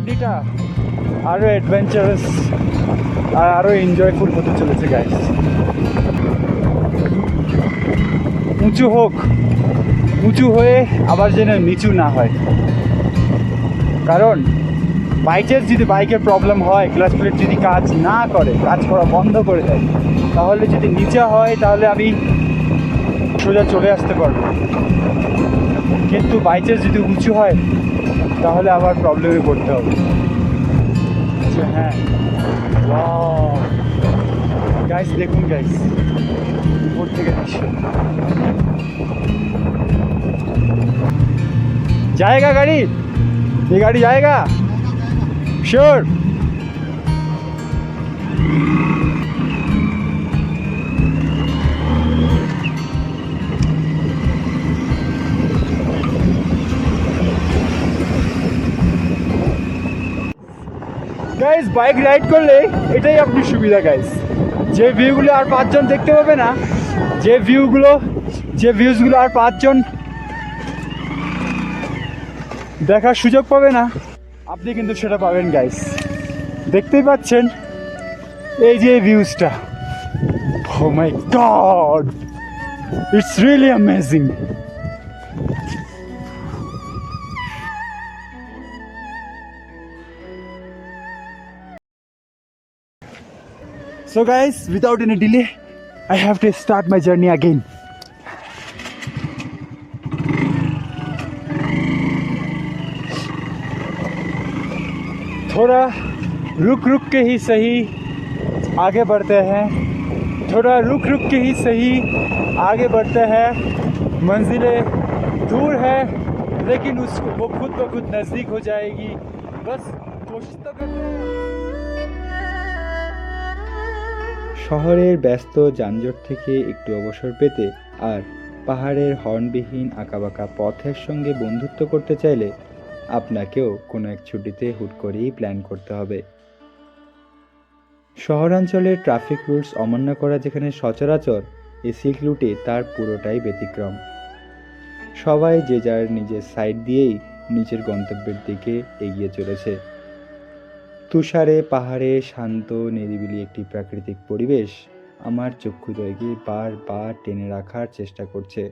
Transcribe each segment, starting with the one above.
জার্নিটা আরও অ্যাডভেঞ্চারাস আর আরও এনজয়ফুল হতে চলেছে গাইস। উঁচু হোক, উঁচু হয়ে আবার যেন নিচু না হয়, কারণ বাইকের প্রবলেম হয়, ক্লাচ প্লেট যদি কাজ না করে, কাজ করা বন্ধ করে দেয়, তাহলে যদি নিচে হয় তাহলে আমি সোজা চলে আসতে পারবো, কিন্তু বাইকের যদি উঁচু হয় তাহলে আবার প্রবলেমে পড়তে হবে। হ্যাঁ গাইস, দেখুন গাইস উপর থেকে দৃশ্য। जाएगा गाड़ी, ये गाड़ी जाएगा श्योर। গাইস বাইক রাইড করলে এটাই আপনি সুবিধা গাইস, যে ভিউগুলো আর পাঁচজন দেখতে পাবে না, যে ভিউজগুলো আর পাঁচজন দেখার সুযোগ পাবে না, আপনি কিন্তু সেটা পাবেন গাইস। দেখতেই পাচ্ছেন এই যে ভিউজটা, oh my god, it's really amazing. So guys, without any delay, I have to start my journey again. थोड़ा रुक के ही सही आगे बढ़ते हैं, थोड़ा रुक के ही सही आगे बढ़ते हैं, मंजिलें दूर है लेकिन उसको वो खुद ब खुद नज़दीक हो जाएगी, बस कोशिश तो करते हैं। শহরের ব্যস্ত যানজট থেকে একটু অবসর পেতে আর পাহাড়ের হর্নবিহীন আঁকাবাঁকা পথের সঙ্গে বন্ধুত্ব করতে চাইলে আপনাকেও কোনো এক ছুটিতে হুট করেই প্ল্যান করতে হবে। শহরাঞ্চলের ট্রাফিক রুলস অমান্য করা যেখানে সচরাচর, এই সিল্ক রুটে তার পুরোটাই ব্যতিক্রম। সবাই যে যার নিজের সাইড দিয়েই নিজের গন্তব্যের দিকে এগিয়ে চলেছে। তুষারে পাহাড়ে শান্ত নিরিবিলি একটি প্রাকৃতিক পরিবেশ আমার চক্ষুদ্বয়কে বারবার টেনে রাখার চেষ্টা করছে,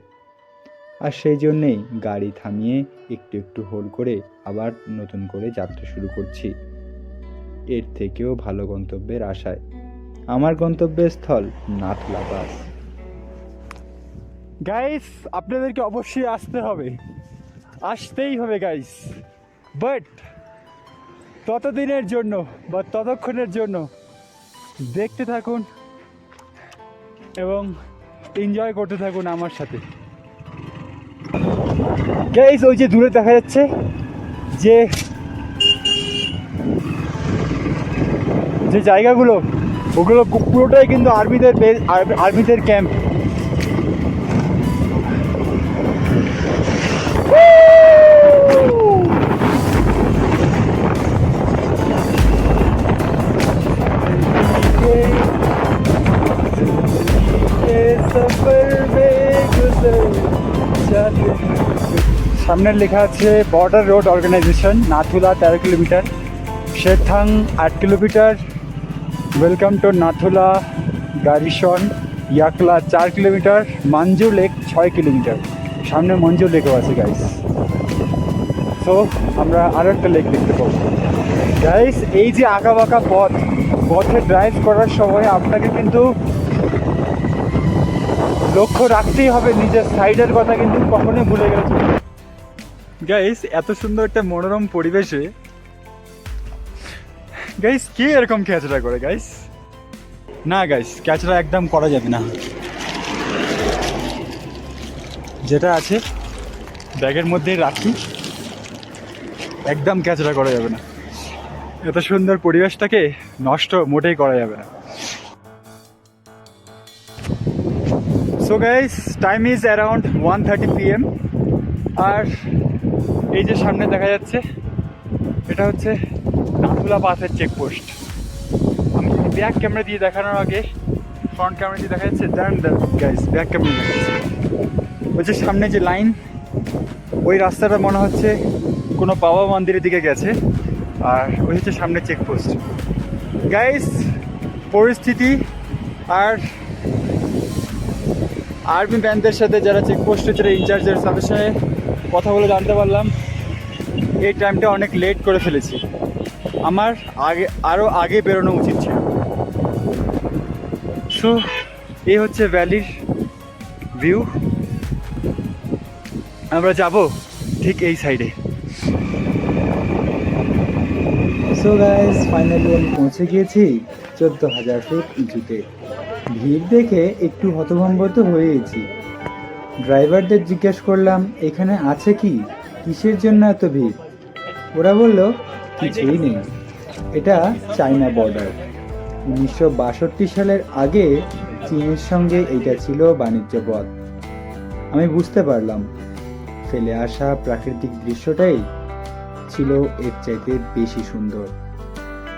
আর সেই জন্যেই গাড়ি থামিয়ে একটু একটু হোল্ড করে আবার নতুন করে যাত্রা শুরু করছি, এর থেকেও ভালো গন্তব্যের আশায়। আমার গন্তব্যের স্থল নাথুলা পাস। গাইস, আপনাদেরকে অবশ্যই আসতেই হবে গাইস, বাট ততদিনের জন্য বা ততক্ষণের জন্য দেখতে থাকুন এবং এনজয় করতে থাকুন আমার সাথে। গাইস, ওই যে দূরে দেখা যাচ্ছে যে জায়গাগুলো, ওগুলো পুরোটাই কিন্তু আর্মিদের ক্যাম্প। সামনে লেখা আছে border road organisation, Nathula 13 kilometre, Sherathang 8 kilometre, welcome to Nathula garrison Yakla 4 kilometre, Manju lake 6 kilometre. সামনে মঞ্জু লেকও আছে গাইস। সো আমরা আরও একটা লেক দেখতে পাবো গাইস। এই যে আঁকা বাঁকা পথে ড্রাইভ করার সময় আপনাকে কিন্তু লক্ষ্য রাখতেই হবে নিজের সাইডের কথা, কিন্তু কখনোই ভুলে গেলে চলবে না গাইস। এত সুন্দর একটা মনোরম পরিবেশে গাইস কে এরকম ক্যাচরা করে গাইস? না গাইস, ক্যাচরা একদম করা যাবে না। যেটা আছে ব্যাগের মধ্যেই রাখি, একদম ক্যাচরা করা যাবে না। এত সুন্দর পরিবেশটাকে নষ্ট মোটেই করা যাবে না। So guys, time is around 1:30 PM, আর এই যে সামনে দেখা যাচ্ছে এটা হচ্ছে নাথুলা পাসের চেকপোস্ট। আমি যদি ব্যাক ক্যামেরা দিয়ে দেখানোর আগে ফ্রন্ট ক্যামেরা দিয়ে দেখা যাচ্ছে, গাইস ব্যাক ক্যামেরা দেখা যাচ্ছে ওই যে সামনে যে লাইন, ওই রাস্তাটা মনে হচ্ছে কোনো বাবা মন্দিরের দিকে গেছে, আর ওই হচ্ছে সামনে চেকপোস্ট। গাইস, পরিস্থিতি আর আর্মি ব্যান্ডদের সাথে যারা চেকপোস্টে যারা ইনচার্জের তাদের সাথে কথা বলে জানতে পারলাম এই টাইমটা অনেক লেট করে ফেলেছি। আমার আরও আগে বেরোনো উচিত ছিল। সো এই হচ্ছে ভ্যালির ভিউ। আমরা যাব ঠিক এই সাইডে। সো গাইস, ফাইনালি আমি পৌঁছে গিয়েছি 14,000 ফুট উঁচুতে। ভিড় দেখে একটু হতভম্ব তো হয়েছি। ড্রাইভারদের জিজ্ঞেস করলাম এখানে আছে কি, কিসের জন্য এত ভিড়। ওরা বলল কিছুই নেই, এটা চায়না বর্ডার। 1962 সালের আগে চীনের সঙ্গে এইটা ছিল বাণিজ্য পথ। আমি বুঝতে পারলাম ফেলে আসা প্রাকৃতিক দৃশ্যটাই ছিল এর চাইতে বেশি সুন্দর।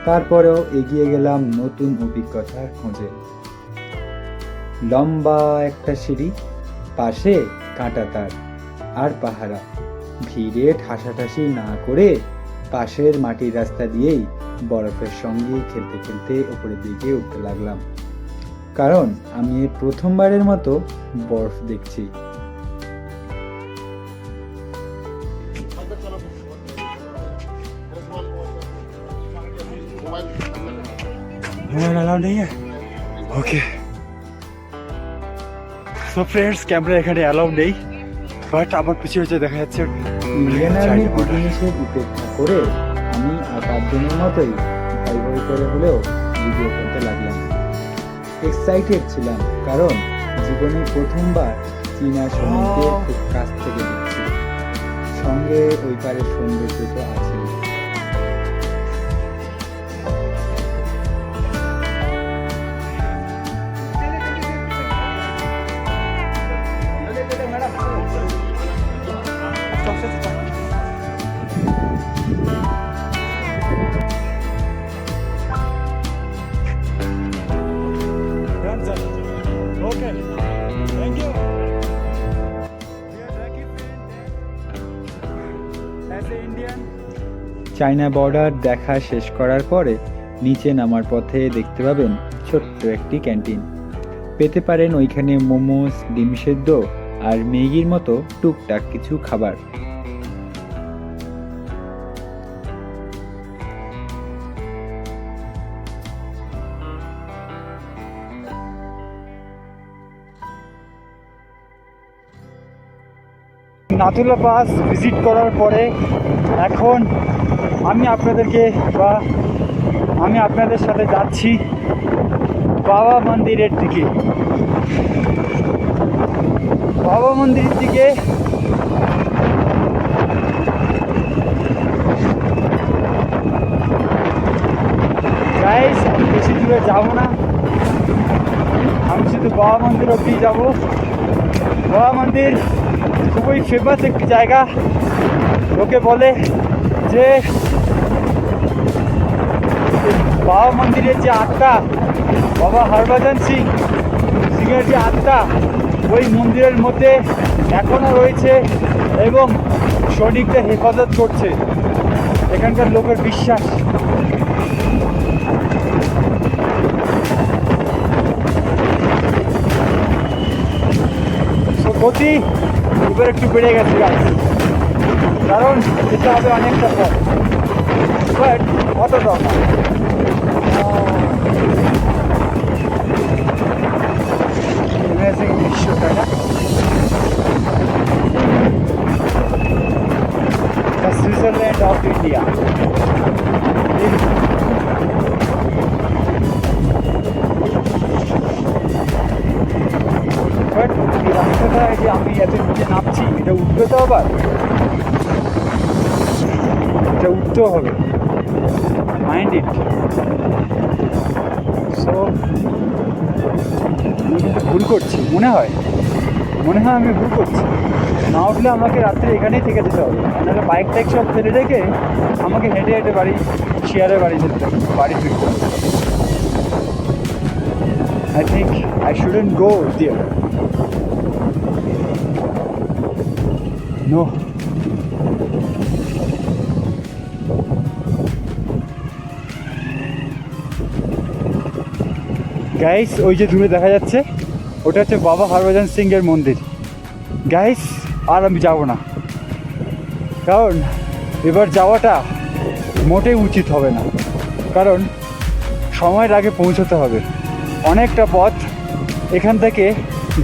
তারপরেও এগিয়ে গেলাম নতুন অভিজ্ঞতার খোঁজে। লম্বা একটা সিঁড়ি, পাশে কাঁটাতার আর পাহারা। ভিড়ে ঠাসাঠাসি না করে পাশের মাটির রাস্তা দিয়েই বরফের সঙ্গে খেলতে খেলতে উপরের দিকে উঠতে লাগলাম, কারণ আমি এই প্রথমবারের মতো বরফ দেখছি। ওকে, সো ফ্রেন্ডস, ক্যামেরা এখানে অ্যালাউ নেই, বাট আমার পিছিয়ে হচ্ছে দেখা যাচ্ছে জিনিসের উপেক্ষা করে আমি আর 5 দিনের মতোই ভয় ভয় করে হলেও ভিডিও করতে লাগলাম। এক্সাইটেড ছিলাম, কারণ জীবনে প্রথমবার চীনা সমুদ্রে খুব কাছ থেকে দেখছি। সঙ্গে ওই পারের সৌন্দর্য তো আছে। চায়না বর্ডার দেখা শেষ করার পরে নিচে নামার পথে দেখতে পাবেন ছোট্ট একটি ক্যান্টিন। পেতে পারেন ওইখানে মোমোস, ডিম সেদ্ধ আর ম্যাগির মতো টুকটাক কিছু খাবার। নাথুলা পাস ভিজিট করার পরে এখন আমি আপনাদের সাথে যাচ্ছি বাবা মন্দিরের দিকে। বাবা মন্দিরের দিকে গাইস, আমি বেশি দূরে যাবো না, আমি শুধু বাবা মন্দির অব্দি যাবো। বাবা মন্দির খুবই ফেমাস একটি জায়গা। লোকে বলে যে বাবা মন্দিরের যে আত্মা, বাবা হরভজন সিংয়ের যে আত্মা ওই মন্দিরের মধ্যে এখনও রয়েছে এবং সৈনিকদের হেফাজত করছে, এখানকার লোকের বিশ্বাস। গতি এবার একটু বেড়ে গেছে গাছ, কারণ যেতে হবে অনেকটা পর, বাট অতটাও না। দৃশ্যটা না, সুইজারল্যান্ড অফ ইন্ডিয়া। বাট এই রাস্তাটা যে আমি এত নিচে নামছি, এটা উঠবে তো, আবার এটা উঠতেও হবে, মাইন্ড ইট। সো আমি কিন্তু ভুল করছি, মনে হয় আমি ভুল করছি। না উঠলে আমাকে রাত্রে এখানেই থেকে যেতে হবে, নাহলে বাইক টাইক সব ফেলে রেখে আমাকে হেঁটে হেঁটে শেয়ারে বাড়ি যেতে হবে, বাড়ি ফিরতে হবে। I think I shouldn't go there. No. Guys ওই যে দূরে দেখা যাচ্ছে ওটা হচ্ছে বাবা হরভজন সিং এর মন্দির। গাইস আর আমি যাব না, কারণ এবার যাওয়াটা মোটেই উচিত হবে না, কারণ সময়ের আগে পৌঁছতে হবে। অনেকটা পথ এখান থেকে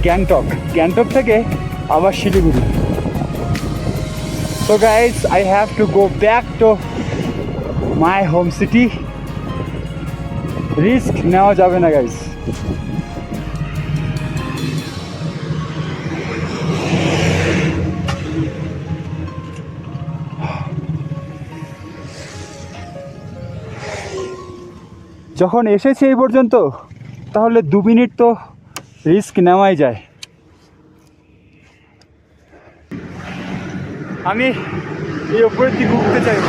গ্যাংটক, গ্যাংটক থেকে আবার Siliguri. So guys, I have to go back to my home city. Risk নেওয়া যাবে না গাইস। যখন এসেছি এই পর্যন্ত তাহলে 2 মিনিট তো রিস্ক নেওয়াই যায়। আমি এই উপরের দিকে উঠতে চাই।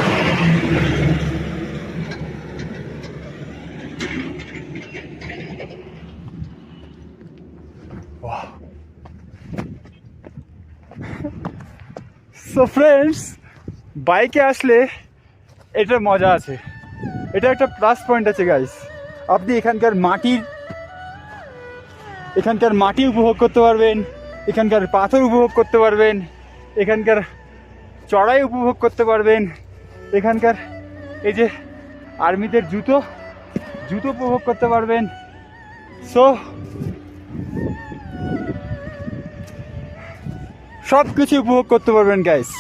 সো ফ্রেন্ডস, বাইকে আসলে এটা মজা আছে, এটা একটা প্লাস পয়েন্ট আছে গাইস। আপনি এখানকার মাটি উপভোগ করতে পারবেন, এখানকার পাথর উপভোগ করতে পারবেন, এখানকার চড়াই উপভোগ করতে পারবেন, এখানকার এই যে আর্মিদের জুতো উপভোগ করতে পারবেন। সো সব কিছু উপভোগ করতে পারবেন গাইস,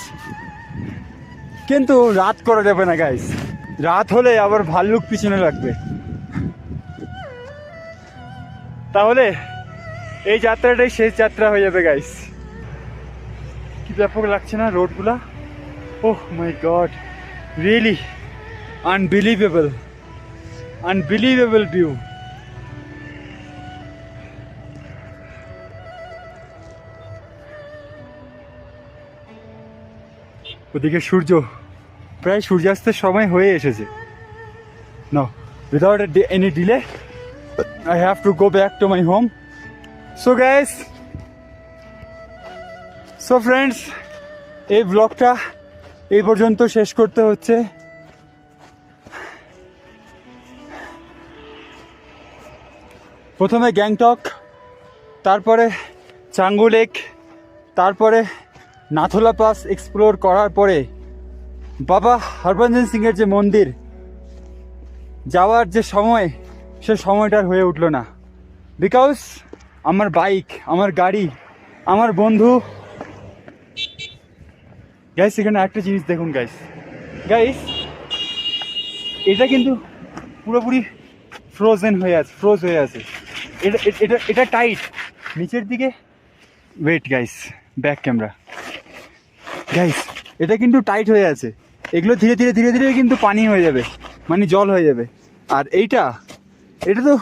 কিন্তু রাত করা যাবে না গাইস। রাত হলে আবার ভাল্লুক পিছনে লাগবে, তাহলে এই যাত্রাটাই শেষ যাত্রা হয়ে যাবে গাইস। কি ব্যাপক লাগছে না রোডগুলা? Oh my god, really unbelievable view. ওদিকে সূর্য, প্রায় সূর্যাস্তের সময় হয়ে এসেছে। No, without any delay I have to go back to my home. So guys, so friends, এই ব্লগটা এই পর্যন্ত শেষ করতে হচ্ছে। প্রথমে গ্যাংটক, তারপরে চাঙ্গু লেক, তারপরে নাথুলা পাস এক্সপ্লোর করার পরে বাবা হরভজন সিং এর যে মন্দির যাওয়ার যে সময়, সে সময়টার হয়ে উঠলো না, বিকজ আমার বাইক, আমার গাড়ি, আমার বন্ধু। গাইস এখানে একটা জিনিস দেখুন গাইস, এটা কিন্তু পুরোপুরি ফ্রোজ হয়ে আছে। এটা টাইট নিচের দিকে। Wait guys, back camera. Guys এটা কিন্তু টাইট হয়ে আছে, এগুলো ধীরে ধীরে কিন্তু পানি হয়ে যাবে, মানে জল হয়ে যাবে। আর এটা তো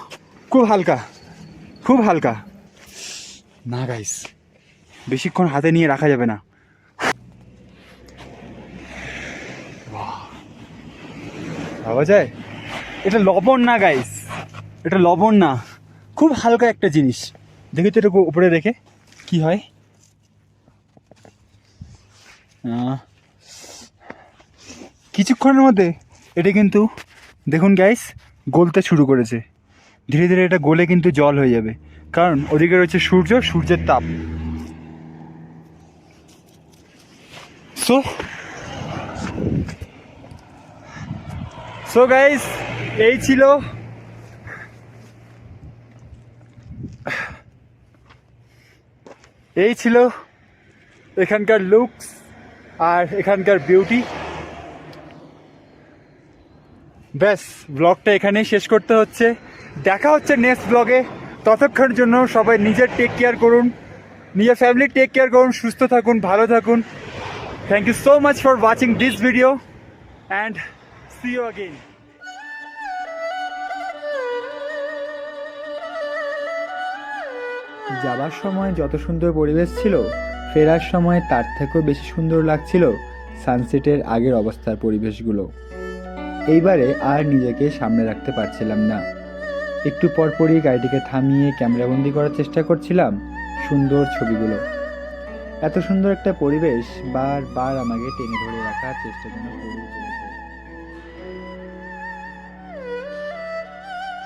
খুব হালকা না গাইস, বেশিক্ষণ হাতে নিয়ে রাখা যাবে না। ভাবা যায় এটা লবণ না গাইস, এটা লবণ না, খুব হালকা একটা জিনিস। দেখি তো এটা উপরে রেখে কি হয়। কিছুক্ষণের মধ্যে এটা কিন্তু দেখুন গাইস গলতে শুরু করেছে। ধীরে ধীরে এটা গলে কিন্তু জল হয়ে যাবে, কারণ ওদিকে রয়েছে সূর্যের তাপ। সো গাইস এই ছিল এখানকার লুকস আর এখানকার বিউটি। ব্যাস, ব্লগটা এখানেই শেষ করতে হচ্ছে। দেখা হচ্ছে নেক্সট ব্লগে। ততক্ষণের জন্য সবাই নিজের টেক কেয়ার করুন, নিজের ফ্যামিলি টেক কেয়ার করুন, সুস্থ থাকুন, ভালো থাকুন। Thank you so much for watching this video and see you again. যাবার সময় যত সুন্দর পরিবেশ ছিল, ফেরার সময় তার থেকেও বেশি সুন্দর লাগছিল সানসেটের আগের অবস্থার পরিবেশগুলো। এইবারে আর নিজেকে সামনে রাখতে পারছিলাম না, একটু পরপরই গাড়িটিকে থামিয়ে ক্যামেরাবন্দি করার চেষ্টা করছিলাম সুন্দর ছবিগুলো। এত সুন্দর একটা পরিবেশ বারবার আমাকে টেনে ধরে রাখার চেষ্টা যেন করে চলেছে।